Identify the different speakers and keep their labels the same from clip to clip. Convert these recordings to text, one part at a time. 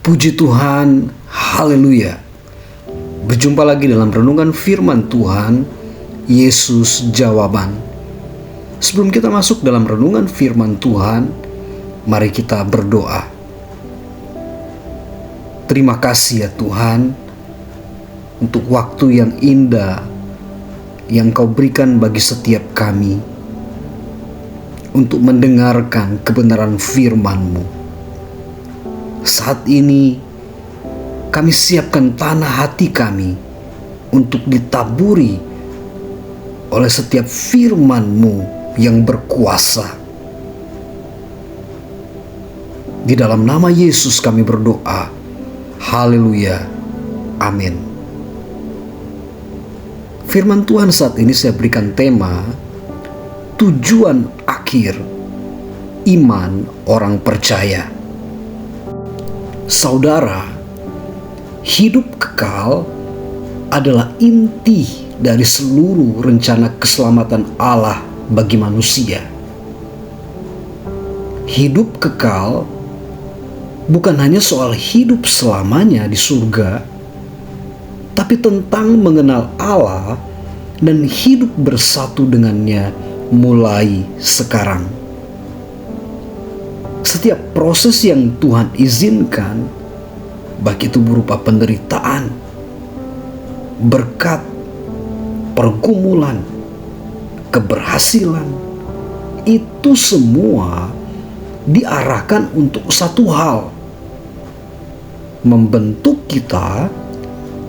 Speaker 1: Puji Tuhan, haleluya. Berjumpa lagi dalam renungan firman Tuhan, Yesus Jawaban. Sebelum kita masuk dalam renungan firman Tuhan, mari kita berdoa. Terima kasih ya Tuhan, untuk waktu yang indah yang Kau berikan bagi setiap kami, untuk mendengarkan kebenaran firman-Mu. Saat ini kami siapkan tanah hati kami untuk ditaburi oleh setiap firman-Mu yang berkuasa. Di dalam nama Yesus kami berdoa. Haleluya. Amin. Firman Tuhan saat ini saya berikan tema tujuan akhir iman orang percaya. Saudara, hidup kekal adalah inti dari seluruh rencana keselamatan Allah bagi manusia. Hidup kekal bukan hanya soal hidup selamanya di surga, tapi tentang mengenal Allah dan hidup bersatu dengannya mulai sekarang. Setiap proses yang Tuhan izinkan, baik itu berupa penderitaan, berkat, pergumulan, keberhasilan, itu semua diarahkan untuk satu hal: membentuk kita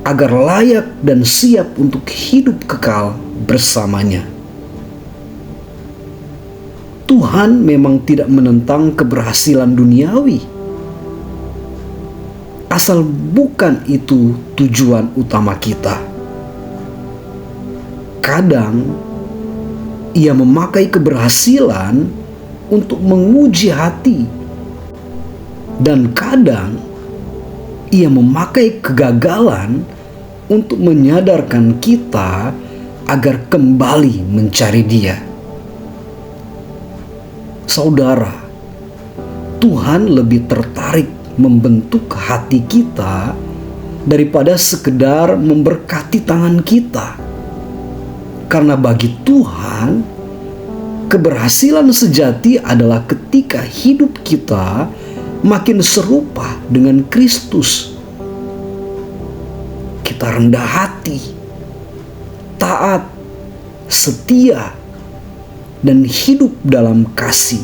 Speaker 1: agar layak dan siap untuk hidup kekal bersamanya. Tuhan memang tidak menentang keberhasilan duniawi, asal bukan itu tujuan utama kita. Kadang Ia memakai keberhasilan untuk menguji hati, dan kadang Ia memakai kegagalan untuk menyadarkan kita agar kembali mencari Dia. Saudara, Tuhan lebih tertarik membentuk hati kita daripada sekedar memberkati tangan kita. Karena bagi Tuhan, keberhasilan sejati adalah ketika hidup kita makin serupa dengan Kristus. Kita rendah hati, taat, setia, dan hidup dalam kasih.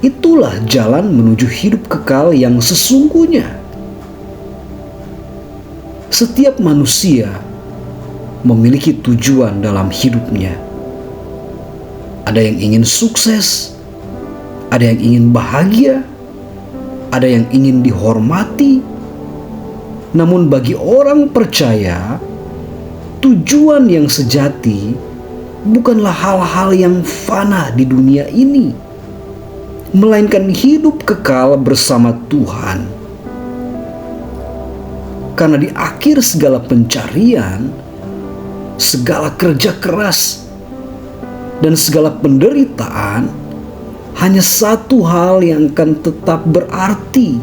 Speaker 1: Itulah jalan menuju hidup kekal yang sesungguhnya. Setiap manusia memiliki tujuan dalam hidupnya. Ada yang ingin sukses, ada yang ingin bahagia, ada yang ingin dihormati. Namun bagi orang percaya, tujuan yang sejati bukanlah hal-hal yang fana di dunia ini, melainkan hidup kekal bersama Tuhan. Karena di akhir segala pencarian, segala kerja keras, dan segala penderitaan, hanya satu hal yang akan tetap berarti: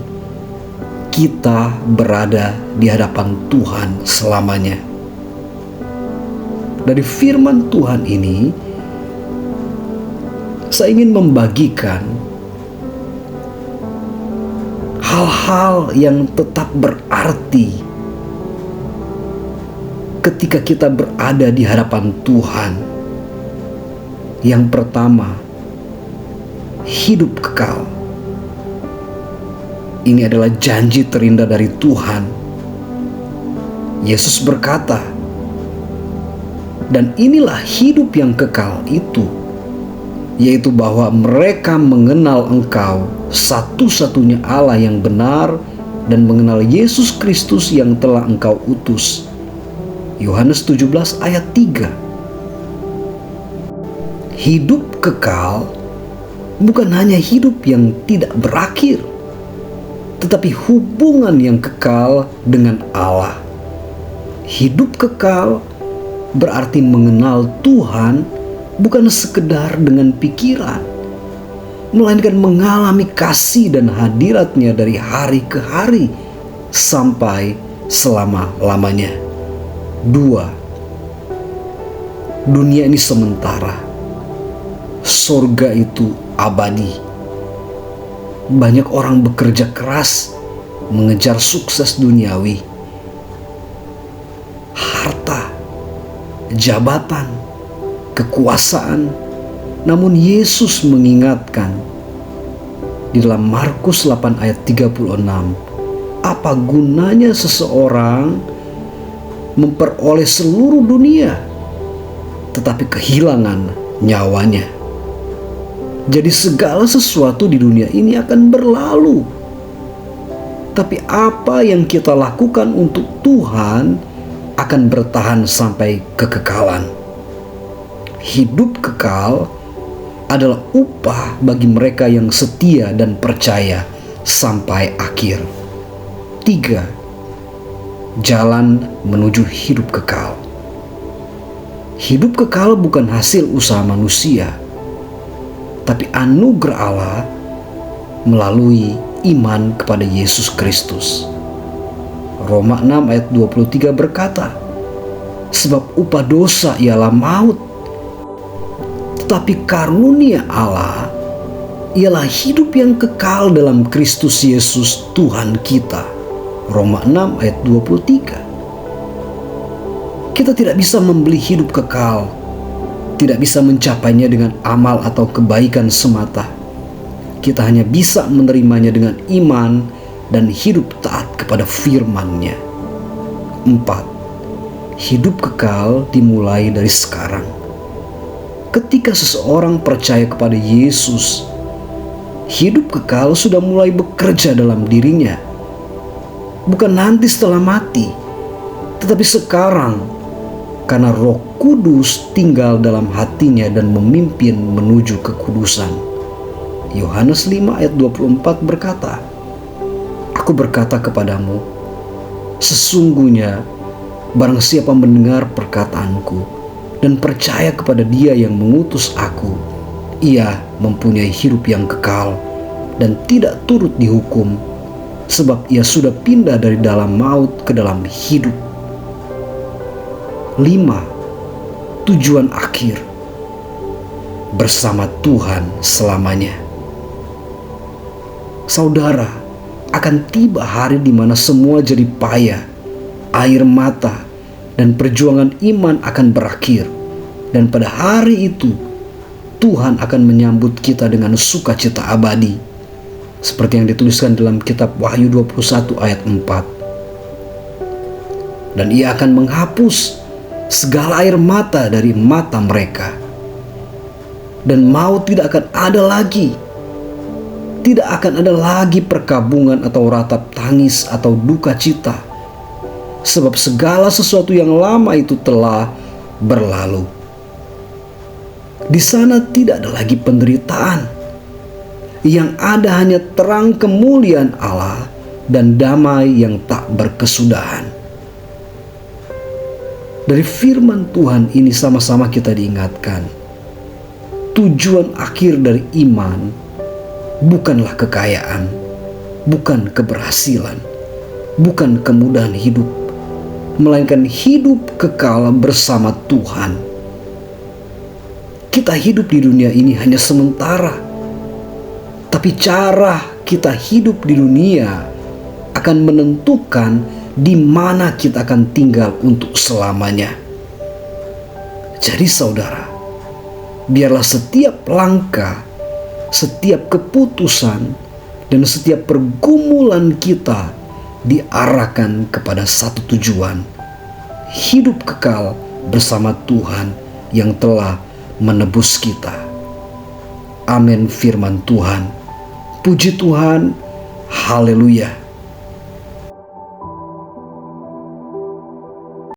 Speaker 1: kita berada di hadapan Tuhan selamanya. Dari firman Tuhan ini, saya ingin membagikan hal-hal yang tetap berarti ketika kita berada di hadapan Tuhan. Yang pertama, hidup kekal. Ini adalah janji terindah dari Tuhan. Yesus berkata, "Dan inilah hidup yang kekal itu, yaitu bahwa mereka mengenal Engkau, satu-satunya Allah yang benar, dan mengenal Yesus Kristus yang telah Engkau utus." Yohanes 17 ayat 3. Hidup kekal bukan hanya hidup yang tidak berakhir, tetapi hubungan yang kekal dengan Allah. Hidup kekal berarti mengenal Tuhan bukan sekedar dengan pikiran, melainkan mengalami kasih dan hadiratnya dari hari ke hari sampai selama-lamanya. 2. Dunia ini sementara, sorga itu abadi. Banyak orang bekerja keras mengejar sukses duniawi, harta, jabatan, kekuasaan. Namun Yesus mengingatkan di dalam Markus 8 ayat 36, apa gunanya seseorang memperoleh seluruh dunia tetapi kehilangan nyawanya? Jadi segala sesuatu di dunia ini akan berlalu. Tapi apa yang kita lakukan untuk Tuhan akan bertahan sampai kekekalan. Hidup kekal adalah upah bagi mereka yang setia dan percaya sampai akhir. 3. Jalan menuju hidup kekal. Hidup kekal bukan hasil usaha manusia, tapi anugerah Allah melalui iman kepada Yesus Kristus. Roma 6 ayat 23 berkata, sebab upah dosa ialah maut, tetapi karunia Allah ialah hidup yang kekal dalam Kristus Yesus Tuhan kita. Roma 6 ayat 23. Kita tidak bisa membeli hidup kekal, tidak bisa mencapainya dengan amal atau kebaikan semata. Kita hanya bisa menerimanya dengan iman dan hidup taat kepada firman-Nya. 4. Hidup kekal dimulai dari sekarang. Ketika seseorang percaya kepada Yesus, hidup kekal sudah mulai bekerja dalam dirinya. Bukan nanti setelah mati, tetapi sekarang, karena Roh Kudus tinggal dalam hatinya dan memimpin menuju kekudusan. Yohanes 5 ayat 24 berkata, Aku berkata kepadamu, sesungguhnya barang siapa mendengar perkataanku dan percaya kepada Dia yang mengutus aku, ia mempunyai hidup yang kekal dan tidak turut dihukum, sebab ia sudah pindah dari dalam maut ke dalam hidup. 5. Tujuan akhir, bersama Tuhan selamanya. Saudara, akan tiba hari di mana semua jadi payah, air mata, dan perjuangan iman akan berakhir. Dan pada hari itu, Tuhan akan menyambut kita dengan sukacita abadi. Seperti yang dituliskan dalam kitab Wahyu 21 ayat 4. Dan Ia akan menghapus segala air mata dari mata mereka. Dan maut tidak akan ada lagi. Tidak akan ada lagi perkabungan atau ratap tangis atau duka cita. Sebab segala sesuatu yang lama itu telah berlalu. Di sana tidak ada lagi penderitaan. Yang ada hanya terang kemuliaan Allah dan damai yang tak berkesudahan. Dari firman Tuhan ini sama-sama kita diingatkan, tujuan akhir dari iman bukanlah kekayaan, bukan keberhasilan, bukan kemudahan hidup, melainkan hidup kekal bersama Tuhan. Kita hidup di dunia ini hanya sementara, tapi cara kita hidup di dunia akan menentukan di mana kita akan tinggal untuk selamanya. Jadi saudara, biarlah setiap langkah, setiap keputusan, dan setiap pergumulan kita diarahkan kepada satu tujuan, hidup kekal bersama Tuhan yang telah menebus kita. Amin firman Tuhan. Puji Tuhan. Haleluya.